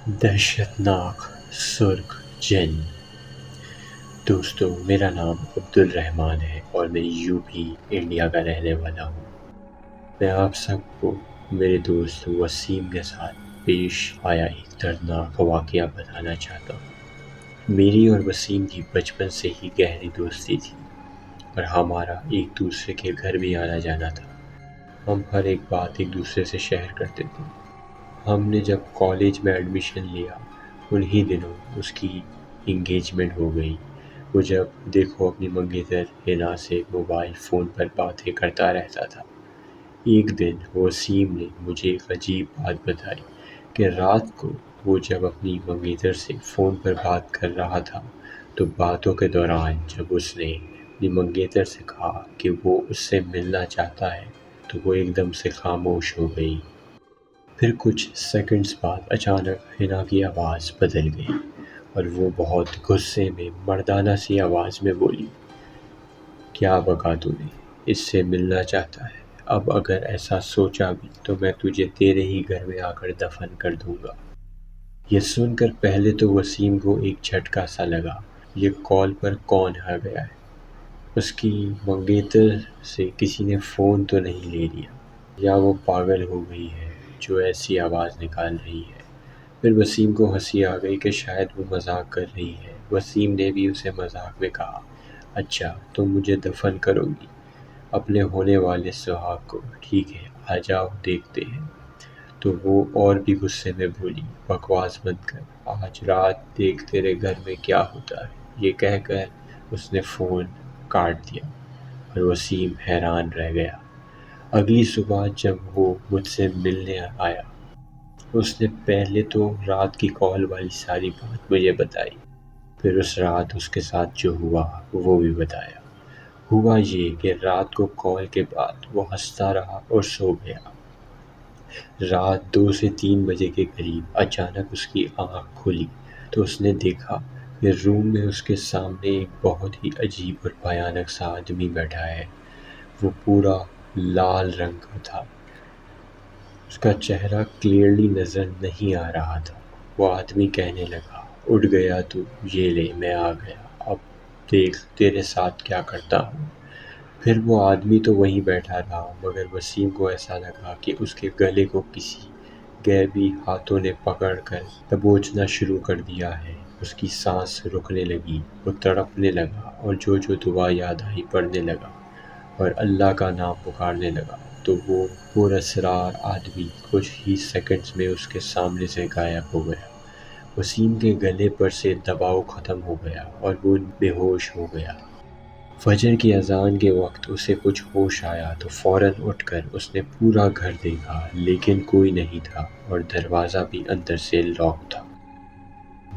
دہشتناک سرخ جن. دوستو، میرا نام عبدالرحمن ہے اور میں یو پی انڈیا کا رہنے والا ہوں. میں آپ سب کو میرے دوست وسیم کے ساتھ پیش آیا ایک دردناک واقعہ بتانا چاہتا ہوں. میری اور وسیم کی بچپن سے ہی گہری دوستی تھی اور ہمارا ایک دوسرے کے گھر بھی آنا جانا تھا. ہم ہر ایک بات ایک دوسرے سے شیئر کرتے تھے. ہم نے جب کالج میں ایڈمیشن لیا انہی دنوں اس کی انگیجمنٹ ہو گئی. وہ جب دیکھو اپنی منگیتر ہنا سے موبائل فون پر باتیں کرتا رہتا تھا. ایک دن وسیم نے مجھے ایک عجیب بات بتائی کہ رات کو وہ جب اپنی منگیتر سے فون پر بات کر رہا تھا تو باتوں کے دوران جب اس نے اپنی منگیتر سے کہا کہ وہ اس سے ملنا چاہتا ہے تو وہ ایک دم سے خاموش ہو گئی. پھر کچھ سیکنڈز بعد اچانک حنا کی آواز بدل گئی اور وہ بہت غصے میں مردانہ سی آواز میں بولی، کیا بکا تو نے؟ اس سے ملنا چاہتا ہے؟ اب اگر ایسا سوچا بھی تو میں تجھے تیرے ہی گھر میں آ کر دفن کر دوں گا. یہ سن کر پہلے تو وسیم کو ایک جھٹکا سا لگا. یہ کال پر کون آ گیا ہے؟ اس کی منگیتر سے کسی نے فون تو نہیں لے لیا؟ یا وہ پاگل ہو گئی ہے جو ایسی آواز نکال رہی ہے؟ پھر وسیم کو ہنسی آ گئی کہ شاید وہ مذاق کر رہی ہے. وسیم نے بھی اسے مذاق میں کہا، اچھا تم مجھے دفن کرو گی اپنے ہونے والے سہاگ کو؟ ٹھیک ہے، آ جاؤ دیکھتے ہیں. تو وہ اور بھی غصے میں بولی، بکواس بند کر، آج رات دیکھ تیرے گھر میں کیا ہوتا ہے. یہ کہہ کر اس نے فون کاٹ دیا اور وسیم حیران رہ گیا. اگلی صبح جب وہ مجھ سے ملنے آیا اس نے پہلے تو رات کی کال والی ساری بات مجھے بتائی. پھر اس رات اس کے ساتھ جو ہوا وہ بھی بتایا. ہوا یہ کہ رات کو کال کے بعد وہ ہنستا رہا اور سو گیا. رات 2 سے 3 بجے کے قریب اچانک اس کی آنکھ کھلی تو اس نے دیکھا کہ روم میں اس کے سامنے ایک بہت ہی عجیب اور بھیانک سا آدمی بیٹھا ہے. وہ پورا لال رنگ کا تھا. اس کا چہرہ کلیئرلی نظر نہیں آ رہا تھا. وہ آدمی کہنے لگا، اٹھ گیا تو؟ یہ لے میں آ گیا، اب دیکھ تیرے ساتھ کیا کرتا ہوں. پھر وہ آدمی تو وہیں بیٹھا رہا مگر وسیم کو ایسا لگا کہ اس کے گلے کو کسی غیبی ہاتھوں نے پکڑ کر دبوچنا شروع کر دیا ہے. اس کی سانس رکنے لگی، وہ تڑپنے لگا اور جو دعا یاد آئی پڑھنے لگا اور اللہ کا نام پکارنے لگا. تو وہ پراسرار آدمی کچھ ہی سیکنڈز میں اس کے سامنے سے غائب ہو گیا. وسیم کے گلے پر سے دباؤ ختم ہو گیا اور وہ بے ہوش ہو گیا. فجر کی اذان کے وقت اسے کچھ ہوش آیا تو فوراً اٹھ کر اس نے پورا گھر دیکھا لیکن کوئی نہیں تھا اور دروازہ بھی اندر سے لاک تھا.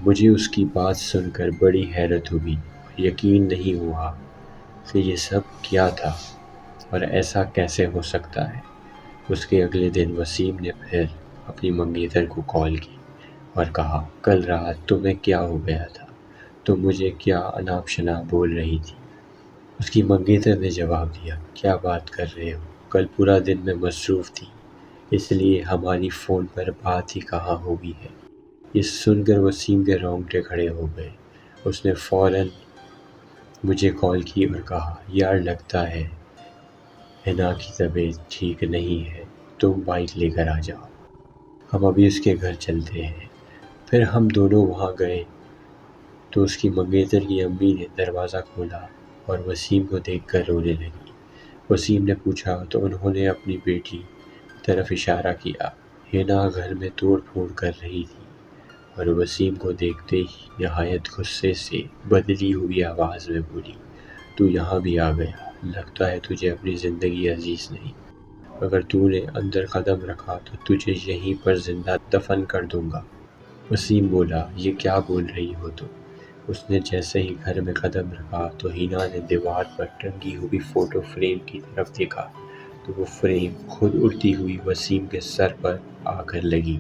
مجھے اس کی بات سن کر بڑی حیرت ہوئی. یقین نہیں ہوا کہ یہ سب کیا تھا اور ایسا کیسے ہو سکتا ہے. اس کے اگلے دن وسیم نے پھر اپنی منگیتر کو کال کی اور کہا، کل رات تمہیں کیا ہو گیا تھا؟ تم مجھے کیا اناپ شناپ بول رہی تھی؟ اس کی منگیتر نے جواب دیا، کیا بات کر رہے ہو؟ کل پورا دن میں مصروف تھی اس لیے ہماری فون پر بات ہی کہاں ہوئی ہے. یہ سن کر وسیم کے رونگٹے کھڑے ہو گئے. اس نے فوراً مجھے کال کی اور کہا، یار لگتا ہے حنا کی طبیعت ٹھیک نہیں ہے، تم بائک لے کر آ جاؤ، ہم ابھی اس کے گھر چلتے ہیں. پھر ہم دونوں وہاں گئے تو اس کی منگیتر کی امی نے دروازہ کھولا اور وسیم کو دیکھ کر رونے لگی. وسیم نے پوچھا تو انہوں نے اپنی بیٹی کی طرف اشارہ کیا. حنا گھر میں توڑ پھوڑ کر رہی تھی اور وسیم کو دیکھتے ہی نہایت غصے سے بدلی ہوئی آواز میں بولی، تو یہاں بھی آ گیا؟ لگتا ہے تجھے اپنی زندگی عزیز نہیں. اگر تو نے اندر قدم رکھا تو تجھے یہیں پر زندہ دفن کر دوں گا. وسیم بولا، یہ کیا بول رہی ہو تم؟ اس نے جیسے ہی گھر میں قدم رکھا تو حنا نے دیوار پر ٹنگی ہوئی فوٹو فریم کی طرف دیکھا تو وہ فریم خود اڑتی ہوئی وسیم کے سر پر آ کر لگی.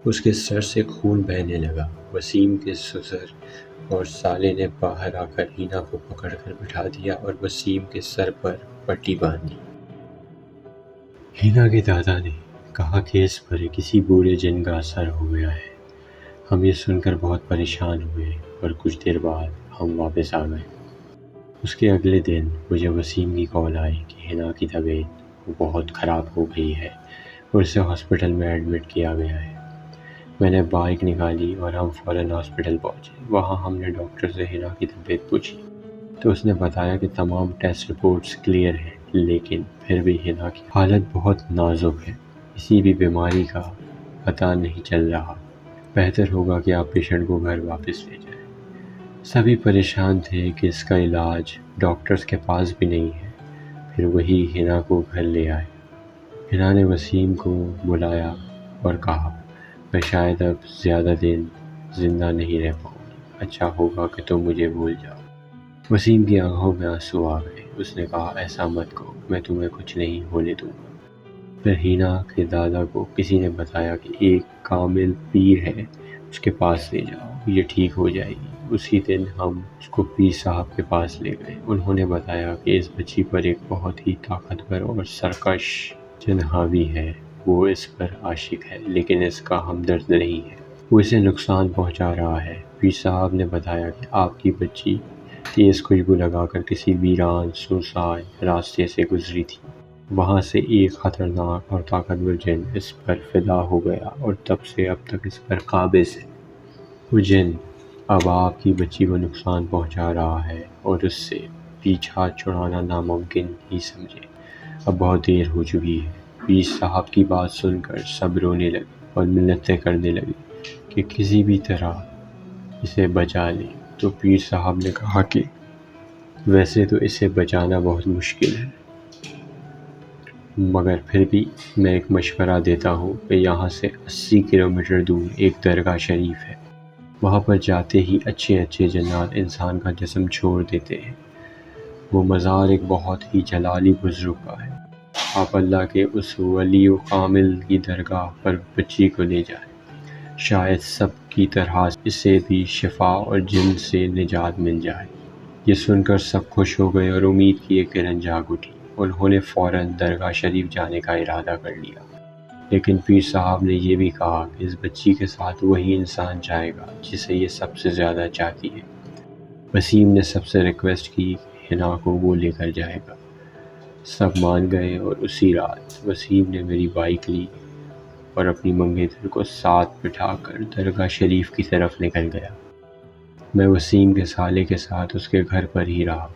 اس کے سر سے خون بہنے لگا. وسیم کے سسر اور سالے نے باہر آ کر حنا کو پکڑ کر بٹھا دیا اور وسیم کے سر پر پٹی باندھ دی. حنا کے دادا نے کہا کہ اس پر کسی بوڑھے جن کا اثر ہو گیا ہے. ہم یہ سن کر بہت پریشان ہوئے اور کچھ دیر بعد ہم واپس آ گئے۔ اس کے اگلے دن مجھے وسیم کی کال آئی کہ حنا کی طبیعت بہت خراب ہو گئی ہے اور اسے ہاسپٹل میں ایڈمٹ کیا گیا ہے۔ میں نے بائک نکالی اور ہم فوراً ہاسپٹل پہنچے۔ وہاں ہم نے ڈاکٹر سے حنا کی طبیعت پوچھی تو اس نے بتایا کہ تمام ٹیسٹ رپورٹس کلیئر ہیں، لیکن پھر بھی حنا کی حالت بہت نازک ہے۔ کسی بھی بیماری کا پتہ نہیں چل رہا۔ بہتر ہوگا کہ آپ پیشنٹ کو گھر واپس لے جائیں۔ سبھی پریشان تھے کہ اس کا علاج ڈاکٹرز کے پاس بھی نہیں ہے۔ پھر وہی حنا کو گھر لے آئے۔ حنا نے وسیم کو بلایا اور کہا، میں شاید اب زیادہ دن زندہ نہیں رہ پاؤں گی، اچھا ہوگا کہ تم مجھے بھول جاؤ۔ وسیم کی آنکھوں میں آنسو آ گئے۔ اس نے کہا، ایسا مت کہو، میں تمہیں کچھ نہیں ہونے دوں گا۔ پھر حنا کے دادا کو کسی نے بتایا کہ ایک کامل پیر ہے، اس کے پاس لے جاؤ، یہ ٹھیک ہو جائے گی۔ اسی دن ہم اس کو پیر صاحب کے پاس لے گئے۔ انہوں نے بتایا کہ اس بچی پر ایک بہت ہی طاقتور اور سرکش جن حاوی ہے۔ وہ اس پر عاشق ہے، لیکن اس کا ہمدرد نہیں ہے۔ وہ اسے نقصان پہنچا رہا ہے۔ پیر صاحب نے بتایا کہ آپ کی بچی تیز خوشبو لگا کر کسی ویران سنسان راستے سے گزری تھی۔ وہاں سے ایک خطرناک اور طاقتور جن اس پر فدا ہو گیا اور تب سے اب تک اس پر قابض ہے۔ وہ جن اب آپ کی بچی کو نقصان پہنچا رہا ہے اور اس سے پیچھا چھڑانا ناممکن ہی سمجھے۔ اب بہت دیر ہو چکی ہے۔ پیر صاحب کی بات سن کر سب رونے لگے اور منتیں کرنے لگے کہ کسی بھی طرح اسے بچا لیں۔ تو پیر صاحب نے کہا کہ ویسے تو اسے بچانا بہت مشکل ہے، مگر پھر بھی میں ایک مشورہ دیتا ہوں کہ یہاں سے 80 کلومیٹر دور ایک درگاہ شریف ہے، وہاں پر جاتے ہی اچھے اچھے جنات انسان کا جسم چھوڑ دیتے ہیں۔ وہ مزار ایک بہت ہی جلالی بزرگ کا ہے۔ آپ اللہ کے اس ولی و کامل کی درگاہ پر بچی کو لے جائیں، شاید سب کی طرح اسے بھی شفا اور جن سے نجات مل جائے۔ یہ سن کر سب خوش ہو گئے اور امید کی ایک کرن جاگ اٹھی۔ انہوں نے فوراً درگاہ شریف جانے کا ارادہ کر لیا، لیکن پیر صاحب نے یہ بھی کہا کہ اس بچی کے ساتھ وہی انسان جائے گا جسے یہ سب سے زیادہ چاہتی ہے۔ وسیم نے سب سے ریکویسٹ کی کہ حنا کو وہ لے کر جائے گا۔ سب مان گئے اور اسی رات وسیم نے میری بائک لی اور اپنی منگیتر کو ساتھ بٹھا کر درگاہ شریف کی طرف نکل گیا۔ میں وسیم کے سالے کے ساتھ اس کے گھر پر ہی رہا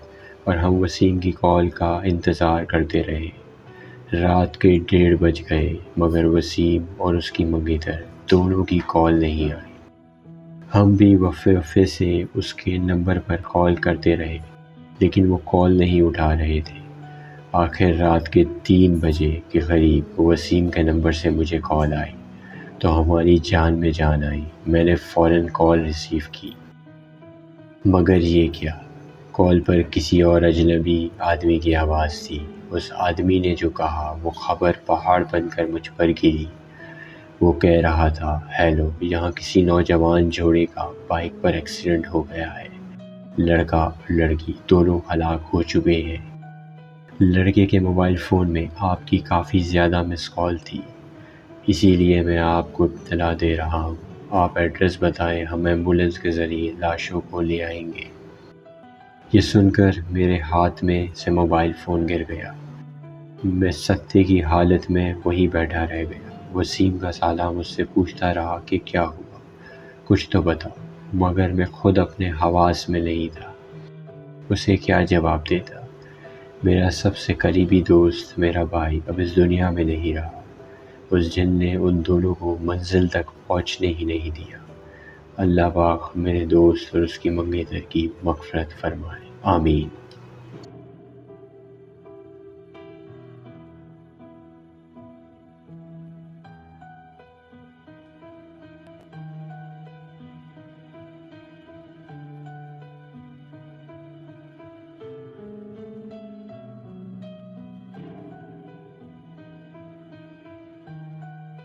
اور ہم وسیم کی کال کا انتظار کرتے رہے۔ رات کے 1:30 بج گئے مگر وسیم اور اس کی منگیتر دونوں کی کال نہیں آئی۔ ہم بھی وفے سے اس کے نمبر پر کال کرتے رہے لیکن وہ کال نہیں اٹھا رہے تھے۔ آخر رات کے 3 بجے کے قریب وسیم کے نمبر سے مجھے کال آئی تو ہماری جان میں جان آئی۔ میں نے فوراً کال ریسیو کی، مگر یہ کیا، کال پر کسی اور اجنبی آدمی کی آواز تھی۔ اس آدمی نے جو کہا وہ خبر پہاڑ بن کر مجھ پر گری۔ وہ کہہ رہا تھا، ہیلو، یہاں کسی نوجوان جوڑے کا بائک پر ایکسیڈنٹ ہو گیا ہے، لڑکا اور لڑکی دونوں ہلاک ہو چکے ہیں۔ لڑکے کے موبائل فون میں آپ کی کافی زیادہ مس کال تھی، اسی لیے میں آپ کو اطلاع دے رہا ہوں۔ آپ ایڈریس بتائیں، ہم ایمبولینس کے ذریعے لاشوں کو لے آئیں گے۔ یہ سن کر میرے ہاتھ میں سے موبائل فون گر گیا۔ میں سکتے کی حالت میں وہیں بیٹھا رہ گیا۔ وسیم کا سالہ مجھ سے پوچھتا رہا کہ کیا ہوا، کچھ تو بتاؤ، مگر میں خود اپنے حواس میں نہیں تھا۔ اسے کیا جواب دیتا؟ میرا سب سے قریبی دوست، میرا بھائی، اب اس دنیا میں نہیں رہا۔ اس جن نے ان دونوں کو منزل تک پہنچنے ہی نہیں دیا۔ اللہ پاک میرے دوست اور اس کی منگیتر کی مغفرت فرمائے، آمین۔